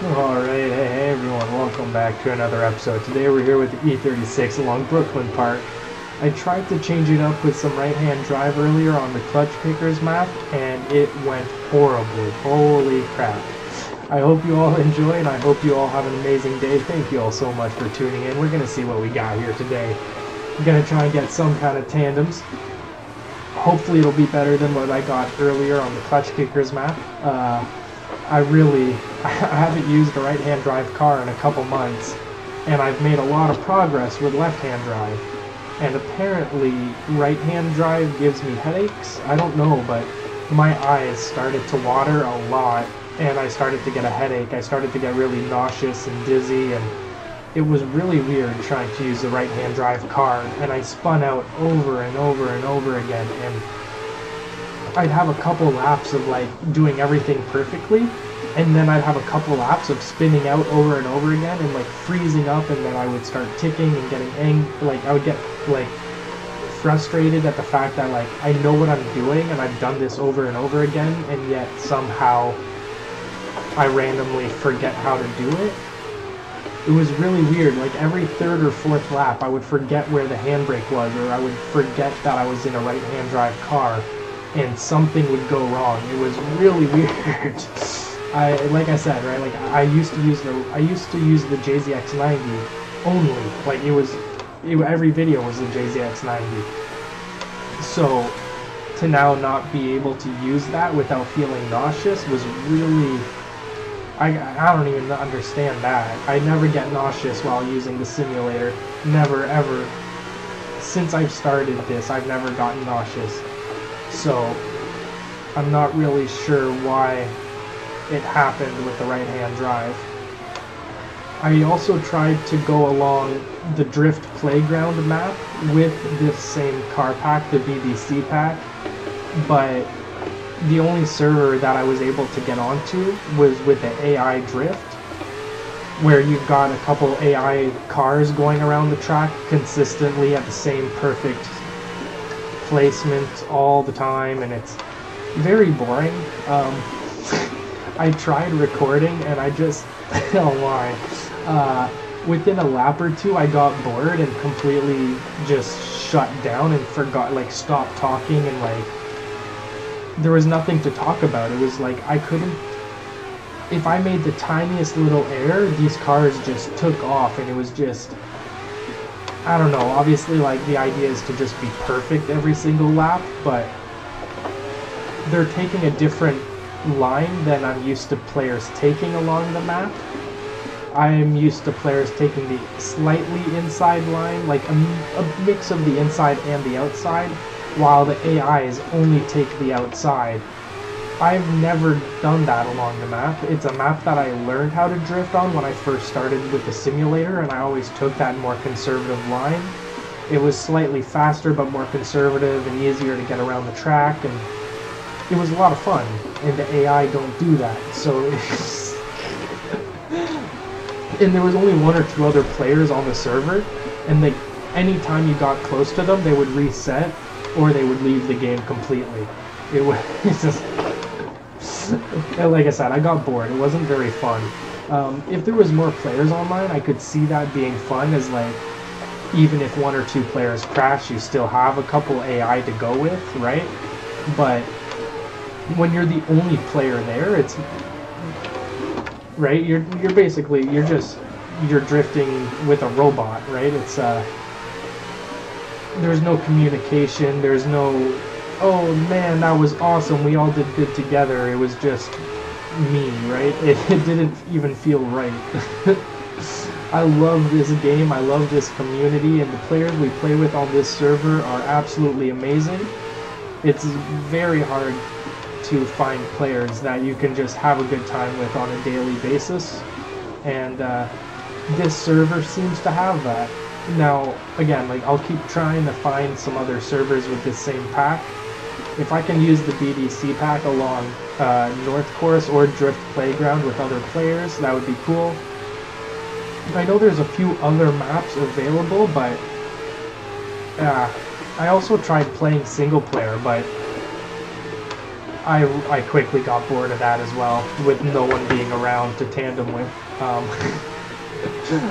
Alright, hey everyone, welcome back to another episode. Today we're here with the E36 along Brooklyn Park. I tried to change it up with some right-hand drive earlier on the clutch kickers map, and it went horribly. Holy crap. I hope you all enjoy, and I hope you all have an amazing day. Thank you all so much for tuning in. We're going to see what we got here today. We're going to try and get some kind of tandems. Hopefully it'll be better than what I got earlier on the clutch kickers map. I haven't used a right-hand drive car in a couple months, and I've made a lot of progress with left-hand drive. And apparently, right-hand drive gives me headaches. I don't know, but my eyes started to water a lot, and I started to get a headache. I started to get really nauseous and dizzy, and it was really weird trying to use the right-hand drive car, and I spun out over and over and over again, and I'd have a couple laps of like doing everything perfectly, and then I'd have a couple laps of spinning out over and over again and like freezing up, and then I would start ticking and getting angry. Like I would get like frustrated at the fact that like I know what I'm doing and I've done this over and over again, and yet somehow I randomly forget how to do it. It was really weird. Like every third or fourth lap I would forget where the handbrake was, or I would forget that I was in a right-hand drive car and something would go wrong. It was really weird. Like I said, right? Like I used to use the JZX90 only. Like every video was the JZX90. So to now not be able to use that without feeling nauseous was really, I don't even understand that. I never get nauseous while using the simulator. Never ever. Since I've started this, I've never gotten nauseous. So I'm not really sure why it happened with the right-hand drive. I also tried to go along the Drift Playground map with this same car pack, the BBC pack, but the only server that I was able to get onto was with the AI Drift, where you've got a couple AI cars going around the track consistently at the same perfect placement all the time, and it's very boring. I tried recording and I just, oh my, within a lap or two I got bored and completely just shut down and forgot, like stopped talking, and like there was nothing to talk about. It was like I couldn't, if I made the tiniest little error, these cars just took off, and it was just, I don't know, obviously like the idea is to just be perfect every single lap, but they're taking a different line than I'm used to players taking along the map. I'm used to players taking the slightly inside line, like a mix of the inside and the outside, while the AIs only take the outside. I've never done that along the map. It's a map that I learned how to drift on when I first started with the simulator, and I always took that more conservative line. It was slightly faster but more conservative and easier to get around the track, and it was a lot of fun, and the AI don't do that, so and there was only one or two other players on the server, and they, anytime you got close to them, they would reset or they would leave the game completely. It was just, like I said, I got bored. It wasn't very fun. If there was more players online, I could see that being fun, as like, even if one or two players crash, you still have a couple AI to go with, right? But when you're the only player there, it's right. You're basically you're drifting with a robot, right? It's there's no communication. There's no, oh man, that was awesome, we all did good together. It was just me, right? It didn't even feel right. I love this game. I love this community, and the players we play with on this server are absolutely amazing. It's very hard to find players that you can just have a good time with on a daily basis, and this server seems to have that. Now again, like I'll keep trying to find some other servers with this same pack. If I can use the BDC pack along North Course or Drift Playground with other players, that would be cool. I know there's a few other maps available, but I also tried playing single player, but I quickly got bored of that as well, with no one being around to tandem with.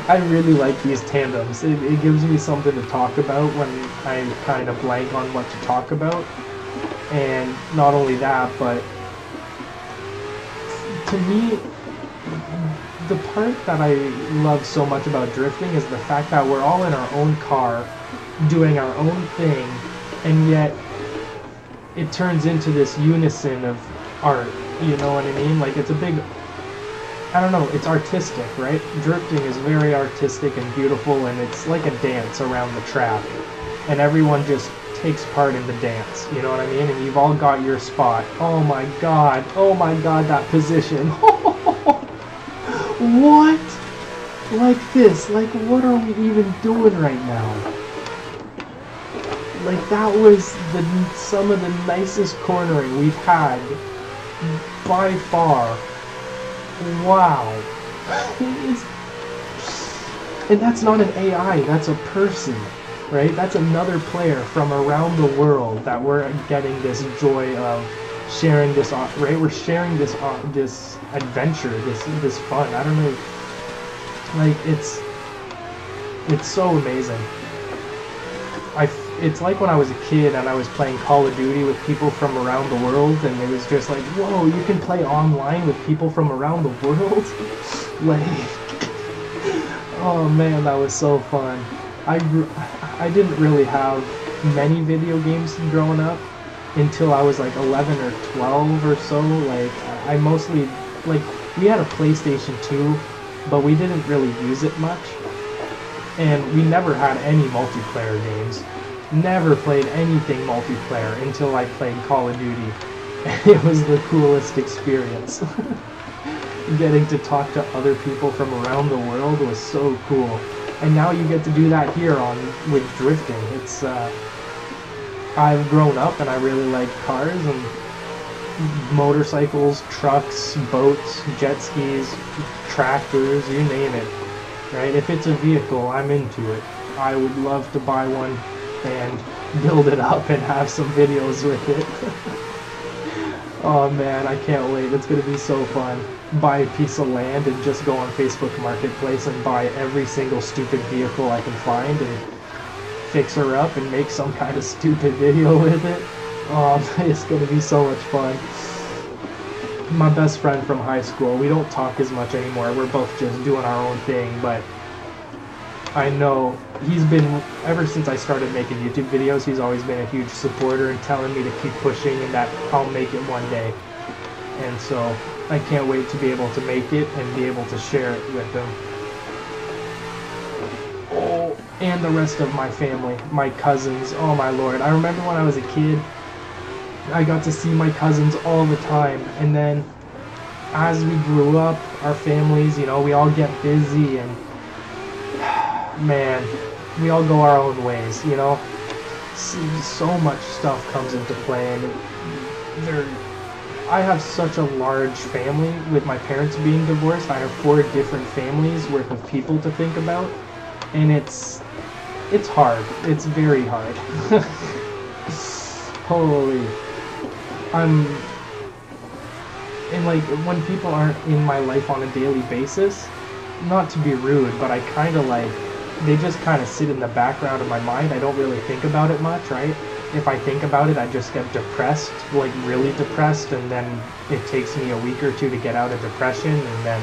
I really like these tandems. It gives me something to talk about when I kind of blank on what to talk about. And not only that, but to me, the part that I love so much about drifting is the fact that we're all in our own car, doing our own thing, and yet it turns into this unison of art, you know what I mean? Like, it's a big, I don't know, it's artistic, right? Drifting is very artistic and beautiful, and it's like a dance around the track, and everyone just takes part in the dance, you know what I mean? And you've all got your spot. Oh my god, that position. What? Like this, like what are we even doing right now? Like, that was some of the nicest cornering we've had by far. Wow. And that's not an AI, that's a person, right? That's another player from around the world that we're getting this joy of sharing this, right? We're sharing this adventure, this fun. I don't know. Like, it's so amazing. It's like when I was a kid and I was playing Call of Duty with people from around the world, and it was just like, whoa, you can play online with people from around the world? Like, oh man, that was so fun. I didn't really have many video games growing up until I was like 11 or 12 or so. Like, I mostly, like, we had a PlayStation 2, but we didn't really use it much. And we never had any multiplayer games. Never played anything multiplayer until I played Call of Duty. It was the coolest experience. Getting to talk to other people from around the world was so cool. And now you get to do that here with drifting. It's I've grown up and I really like cars and motorcycles, trucks, boats, jet skis, tractors, you name it. Right? If it's a vehicle, I'm into it. I would love to buy one and build it up and have some videos with it. Oh man, I can't wait. It's gonna be so fun. Buy a piece of land and just go on Facebook Marketplace and buy every single stupid vehicle I can find and fix her up and make some kind of stupid video with it. Oh, it's gonna be so much fun. My best friend from high school, we don't talk as much anymore. We're both just doing our own thing, but I know he's been, ever since I started making YouTube videos, he's always been a huge supporter and telling me to keep pushing and that I'll make it one day. And so I can't wait to be able to make it and be able to share it with him. Oh, and the rest of my family, my cousins, oh my lord. I remember when I was a kid, I got to see my cousins all the time, and then as we grew up, our families, you know, we all get busy, and man, we all go our own ways, you know. So much stuff comes into play, and I have such a large family with my parents being divorced. I have 4 different families worth of people to think about, and it's hard. It's very hard. Holy. And like, when people aren't in my life on a daily basis, not to be rude, but I kind of like, they just kind of sit in the background of my mind. I don't really think about it much, right? If I think about it, I just get depressed, like really depressed, and then it takes me a week or 2 to get out of depression, and then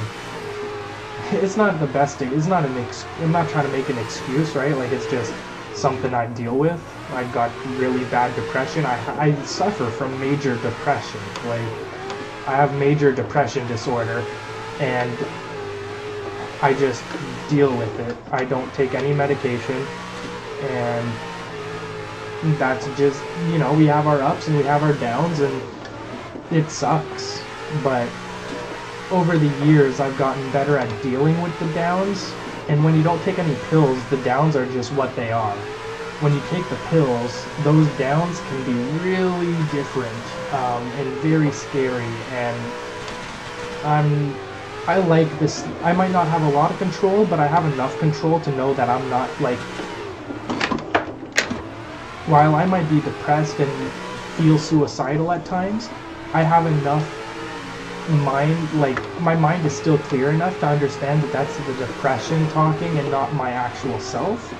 it's not the best thing. It's not I'm not trying to make an excuse, right? Like, it's just something I deal with. I got really bad depression. I suffer from major depression. Like, I have major depression disorder, and I just deal with it. I don't take any medication, and that's just, you know, we have our ups and we have our downs, and it sucks. But over the years, I've gotten better at dealing with the downs, and when you don't take any pills, the downs are just what they are. When you take the pills, those downs can be really different and very scary, and I like this. I might not have a lot of control, but I have enough control to know that I'm not, like, while I might be depressed and feel suicidal at times, I have enough mind, like, my mind is still clear enough to understand that that's the depression talking and not my actual self.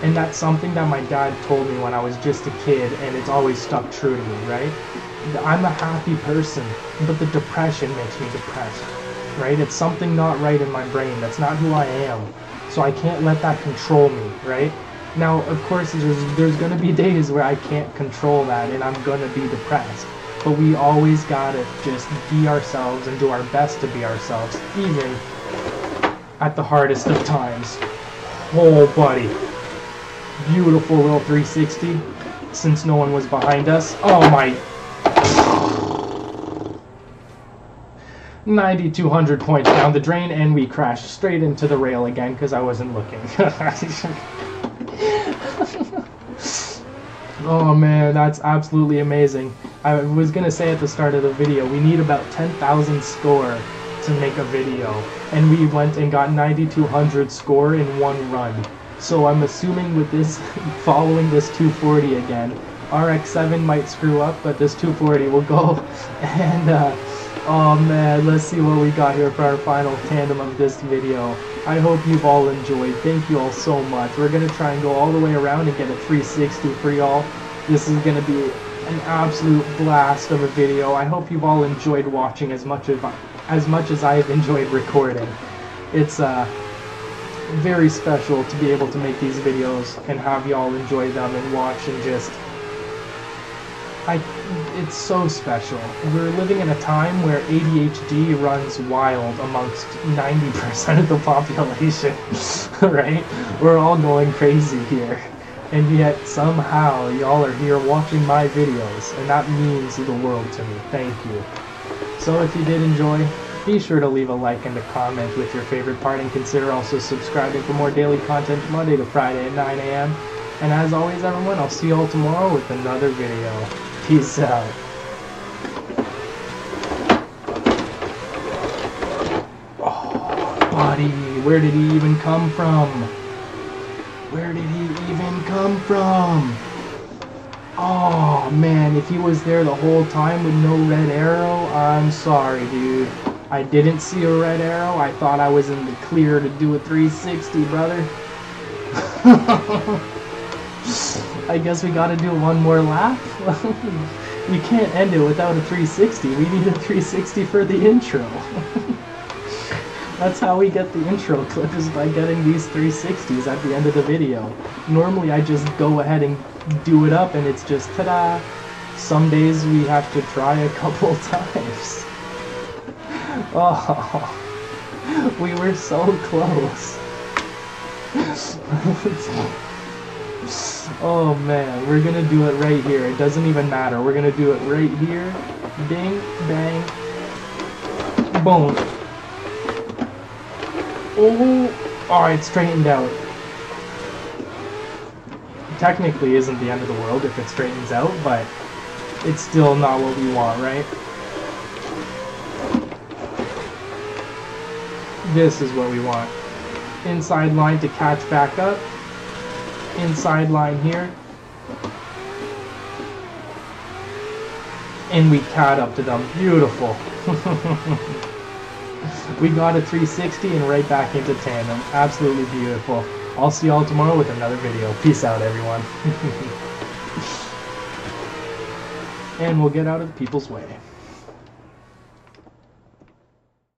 And that's something that my dad told me when I was just a kid, and it's always stuck true to me, right? I'm a happy person, but the depression makes me depressed, right? It's something not right in my brain. That's not who I am. So I can't let that control me, right? Now, of course, there's going to be days where I can't control that and I'm going to be depressed. But we always got to just be ourselves and do our best to be ourselves, even at the hardest of times. Oh, buddy. Beautiful little 360 since no one was behind us. Oh, my... 9,200 points down the drain, and we crashed straight into the rail again because I wasn't looking. Oh man, that's absolutely amazing. I was gonna say at the start of the video, we need about 10,000 score to make a video, and we went and got 9,200 score in one run. So I'm assuming with this, following this 240 again, RX-7 might screw up, but this 240 will go. And oh man, let's see what we got here for our final tandem of this video. I hope you've all enjoyed. Thank you all so much. We're going to try and go all the way around and get a 360 for y'all. This is going to be an absolute blast of a video. I hope you've all enjoyed watching as much as I've enjoyed recording. It's very special to be able to make these videos and have y'all enjoy them and watch and just... it's so special. We're living in a time where ADHD runs wild amongst 90% of the population, right? We're all going crazy here. And yet somehow y'all are here watching my videos, and that means the world to me. Thank you. So if you did enjoy, be sure to leave a like and a comment with your favorite part, and consider also subscribing for more daily content Monday to Friday at 9 a.m. And as always, everyone, I'll see you all tomorrow with another video. Peace out. Oh, buddy, where did he even come from? Where did he even come from? Oh, man, if he was there the whole time with no red arrow, I'm sorry, dude. I didn't see a red arrow. I thought I was in the clear to do a 360, brother. I guess we gotta do one more lap. We can't end it without a 360. We need a 360 for the intro. That's how we get the intro clip, is by getting these 360s at the end of the video. Normally I just go ahead and do it up and it's just ta-da. Some days we have to try a couple times. Oh, we were so close. Oh man, we're gonna do it right here. It doesn't even matter. We're gonna do it right here. Ding, bang, boom. Oh, it straightened out. Technically isn't the end of the world if it straightens out, but it's still not what we want, right? This is what we want. Inside line to catch back up. Inside line here. And we caught up to them. Beautiful. We got a 360 and right back into tandem. Absolutely beautiful. I'll see y'all tomorrow with another video. Peace out, everyone. And we'll get out of people's way.